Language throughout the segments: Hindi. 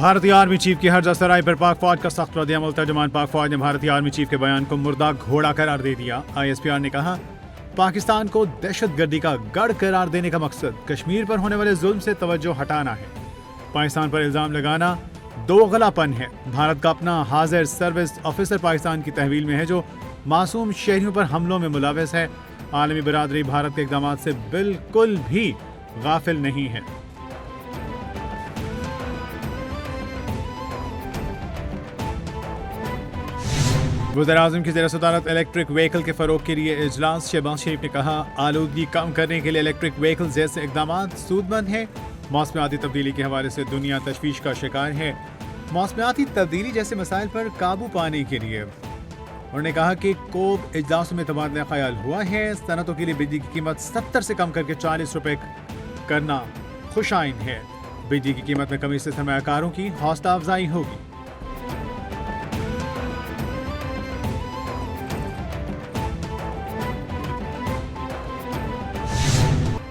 भारतीय आर्मी चीफ की हर्जा सराय पर पाक फौज का सख्त रद्द-ए-अमल। तर्जुमान पाक फौज ने भारतीय आर्मी चीफ के बयान को मुर्दा घोड़ा करार दे दिया। ISPR ने कहा, पाकिस्तान को दहशतगर्दी का गढ़ करार देने का मकसद कश्मीर पर होने वाले जुल्म से तवज्जो हटाना है। पाकिस्तान पर इल्जाम लगाना दोगलापन है। भारत का अपना हाजिर सर्विस ऑफिसर पाकिस्तान की तहवील में है जो मासूम शहरियों पर हमलों में मुलविस है। आलमी बिरादरी भारत के इक़दामात से बिल्कुल भी गाफिल नहीं है। वज़ीर-ए-आज़म की ज़ेर-ए-सदारत इलेक्ट्रिक व्हीकल के फ़रोग़ के लिए इजलास। शहबाज शरीफ ने कहा, आलूदगी कम करने के लिए इलेक्ट्रिक व्हीकल जैसे इक़दाम सूदमंद हैं। मौसमियाती तब्दीली के हवाले से दुनिया तशवीश का शिकार है। मौसमियाती तब्दीली जैसे मसाइल पर काबू पाने के लिए उन्होंने कहा कि कोब इजलासों में तबादला ख्याल हुआ है। सनतों के लिए बिजली की कीमत 70 से कम करके 40 रुपये करना खुशाइन है। बिजली की कीमत में कमी से सरमायाकारों की हौसला अफजाई होगी।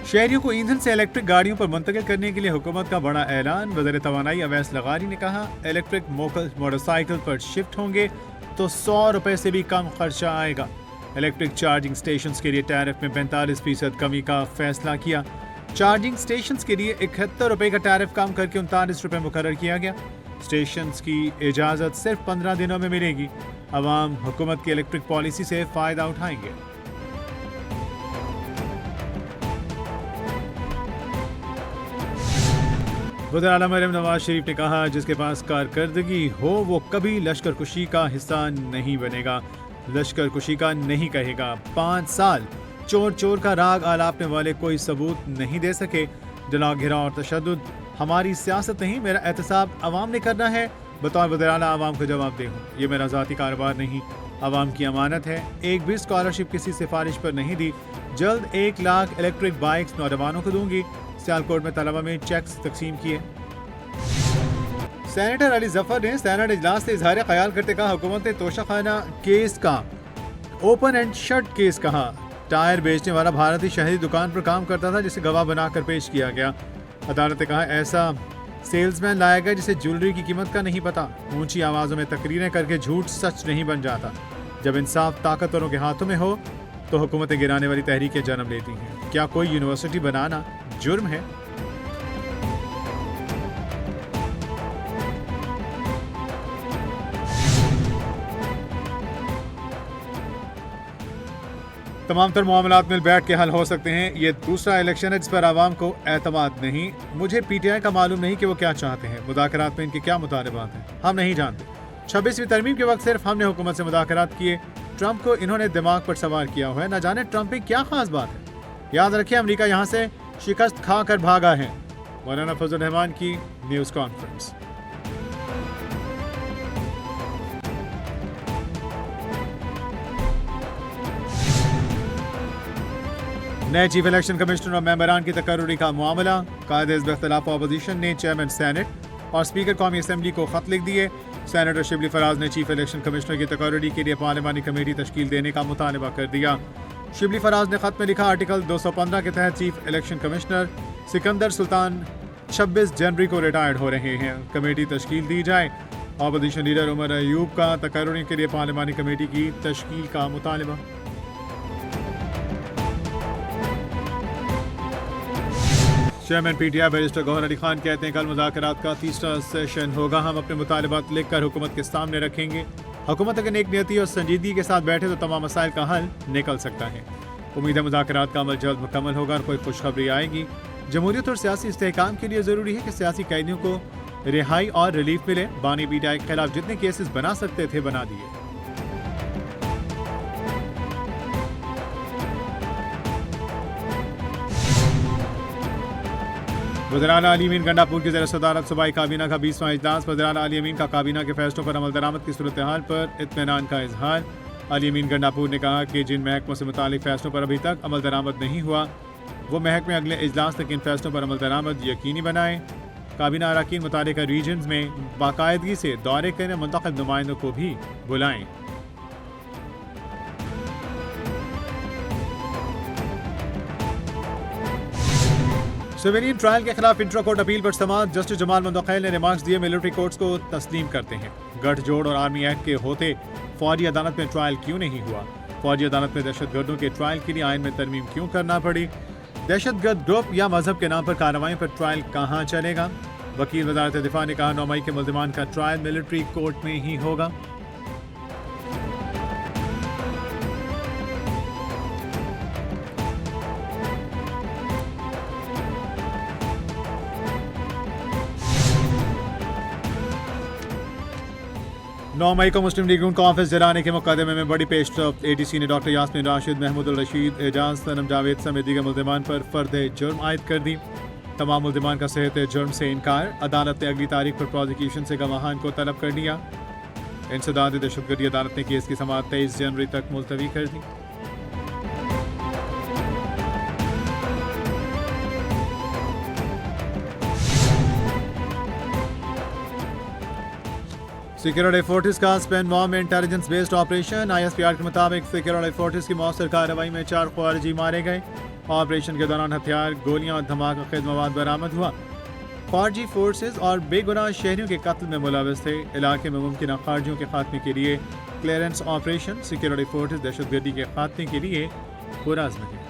शहरियों को ईंधन से इलेक्ट्रिक गाड़ियों पर मुंतकिल करने के लिए हुकूमत का बड़ा ऐलान। वज़ीर तवानाई अवैस लगारी ने कहा, इलेक्ट्रिक मोटरसाइकिल पर शिफ्ट होंगे तो 100 रुपये से भी कम खर्चा आएगा। इलेक्ट्रिक चार्जिंग स्टेशंस के लिए टैरिफ में 45% कमी का फैसला किया। चार्जिंग स्टेशंस के लिए 71 रुपये का टैरिफ कम करके 39 रुपये मुकर्रर किया गया। स्टेशंस की इजाज़त सिर्फ 15 दिनों में मिलेगी। अवाम हुकूमत की इलेक्ट्रिक पॉलिसी से फ़ायदा उठाएंगे। वज़ीर-ए-आला मरीम नवाज शरीफ ने कहा, जिसके पास कारकर्दगी हो वो कभी लश्कर कुशी का हिस्सा नहीं बनेगा, लश्कर कुशी का नहीं कहेगा। 5 साल चोर चोर का राग आलापने वाले कोई सबूत नहीं दे सके। जला घिराव और तशद्दुद हमारी सियासत नहीं, मेरा एहतसाब अवाम ने करना है। बतौर वज़ीर-ए-आला अवाम को जवाब दे हूँ, ये मेरा ज़ाती कारोबार नहीं, अवाम की अमानत है। एक भी स्कॉलरशिप किसी सिफारिश पर नहीं दी। जल्द 1 लाख इलेक्ट्रिक बाइक्स नौजवानों को दूंगी। सियालकोट में तलबा में चेक्स तकसीम किए। सेनेटर अली जफर ने सेनेट इजलास से इजहार ख्याल करते कहा, हुकूमत ने तोशाखाना केस का ओपन एंड शट केस कहा। टायर बेचने वाला भारतीय शहरी दुकान पर काम करता था जिसे गवाह बनाकर पेश किया गया। अदालत ने कहा, ऐसा सेल्समैन लाया गया जिसे ज्वेलरी की कीमत का नहीं पता। ऊंची आवाजों में तकरीरें करके झूठ सच नहीं बन जाता। जब इंसाफ ताकतवरों के हाथों में हो तो हुकूमतें गिराने वाली तहरीकें जन्म लेती हैं। क्या कोई यूनिवर्सिटी बनाना जुर्म है? तमाम तर मामलात मिल बैठ के हल हो सकते हैं। ये दूसरा इलेक्शन है जिस पर आवाम को एतमाद नहीं। मुझे PTI का मालूम नहीं कि वो क्या चाहते हैं। मुज़ाकरात में इनके क्या मुतालबात हैं हम नहीं जानते। 26वीं तरमीम के वक्त सिर्फ हमने हुकूमत से मुज़ाकरात किए। ट्रंप को इन्होंने दिमाग पर सवार किया हुआ है। न जाने ट्रंप में क्या खास बात है। याद रखिए, अमेरिका यहाँ से शिकस्त खा कर भागा है। मौलाना फजल रहमान की न्यूज़ कॉन्फ्रेंस। नए चीफ इलेक्शन कमिश्नर और मेंबरान की तकर्रुरी का मामला। कायदे इख्तिलाफ अपोजिशन ने चेयरमैन सेनेट और स्पीकर कौमी असम्बली को खत लिख दिए। सेनेटर शिबली फराज ने चीफ इलेक्शन कमिश्नर की तकर्रुरी के लिए पार्लिमानी कमेटी तश्कील देने का मुतालबा कर दिया। शिबली फराज ने खत में लिखा, आर्टिकल 215 के तहत chief election commissioner Sikandar Sultan 26 जनवरी को रिटायर्ड हो रहे हैं। कमेटी तश्कील दी जाए। अपोजिशन लीडर उमर अयूब का तकर्रुरी के लिए पार्लिमानी कमेटी की तश्कील का मुतालबा। Chairman PTI barrister Gauhar Ali Khan कहते हैं, कल मुज़ाकरात का तीसरा सेशन होगा। हम अपने मुतालबात लिखकर हुकूमत के सामने रखेंगे। हुकूमत अगर नेक नियती और संजीदगी के साथ बैठे तो तमाम मसाइल का हल निकल सकता है। उम्मीद है मुज़ाकरात का अमल जल्द मुकम्मल होगा और कोई खुशखबरी आएगी। जमहूरियत और सियासी इस्तेहकाम के लिए ज़रूरी है कि सियासी कैदियों को रिहाई और रिलीफ मिले। बानी PTI के खिलाफ जितने केसेस बना सकते थे बना दिए। वज़ीर-ए-आला अली अमीन गंडापुर की ज़ेर-ए-सदारत सूबाई काबीना का 20वां इजलास। वज़ीर-ए-आला अली अमीन का काबीना के फैसलों पर अमल दरामद की सूरत हाल पर इत्मीनान का इजहार। अली अमीन गंडापुर ने कहा कि जिन महकमों से मुतालिक फैसलों पर अभी तक अमल दरामद नहीं हुआ वो महकमे अगले इजलास तक इन फैसलों पर अमल दरामद यकीनी बनाएं। काबीना अरकान मुतालिका रीजन्स में बाकायदगी से दौरे करें। मुंतखब नुमाइंदों को भी बुलाएं। सिविलियन ट्रायल के खिलाफ इंट्रा कोर्ट अपील पर समाअत। जस्टिस जमाल मुंतकिल ने रिमार्क्स दिए मिलिट्री कोर्ट्स को तस्लीम करते हैं। गठजोड़ और आर्मी एक्ट के होते फौजी अदालत में ट्रायल क्यों नहीं हुआ? फौजी अदालत में दहशतगर्दों के ट्रायल के लिए आइन में तरमीम क्यों करना पड़ी? दहशतगर्द ग्रुप या मजहब के नाम पर कार्रवाई पर ट्रायल कहाँ चलेगा? वकील वजारत दिफा ने कहा 9 मई के मुल्जिमान का ट्रायल मिलिट्री कोर्ट में ही होगा। नौ मई को मुस्लिम लीग नून का ऑफिस जलाने के मुकदमे में बड़ी पेशरफ। एडीसी ने डॉक्टर यास्मीन राशिद, महमूद उल रशीद, एजाज, सनम जावेद समेत दीगर मुल्जिमान पर फर्द जुर्म आयद कर दी। तमाम मुल्जिमान का सेहत जुर्म से इनकार। अदालत ने अगली तारीख पर प्रोसिक्यूशन से गवाहान को तलब कर लिया। इंसदाद दहशतगर्दी अदालत ने केस की समाअत 23 जनवरी तक मुलतवी कर दी। सिक्योरिटी फोर्टिस का स्पेन वॉर में इंटेलिजेंस बेस्ड ऑपरेशन। ISPR के मुताबिक सिक्योरिटी फोर्टिस की मौसर कार्रवाई में 4 ख्वारिजी मारे गए। ऑपरेशन के दौरान हथियार, गोलियां और धमाका खेज मवाद बरामद हुआ। ख्वारिजी फोर्सेस और बेगुनाह शहरियों के कत्ल में मुलविस थे। इलाके में मुमकिन ख्वारिजियों के खात्मे के लिए क्लियरेंस ऑपरेशन। सिक्योरिटी फोर्टिस दहशतगर्दी के खात्मे के लिए पुरअज़्म है।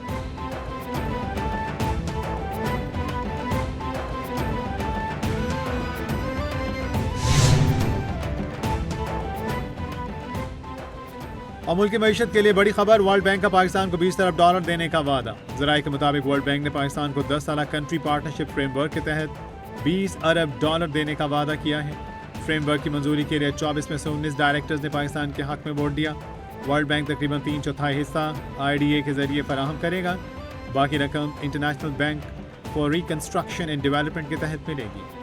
और मुल्क की मईशत के लिए बड़ी खबर। वर्ल्ड बैंक का पाकिस्तान को 20 अरब डॉलर देने का वादा। ज़राए के मुताबिक वर्ल्ड बैंक ने पाकिस्तान को 10 साल कंट्री पार्टनरशिप फ्रेमवर्क के तहत 20 अरब डॉलर देने का वादा किया है। फ्रेमवर्क की मंजूरी के लिए 24 में से 19 डायरेक्टर्स ने पाकिस्तान के हक में वोट दिया। वर्ल्ड बैंक तकरीबन 3/4 हिस्सा IDA के जरिए फराहम करेगा। बाकी रकम international bank for reconstruction and development के तहत मिलेगी।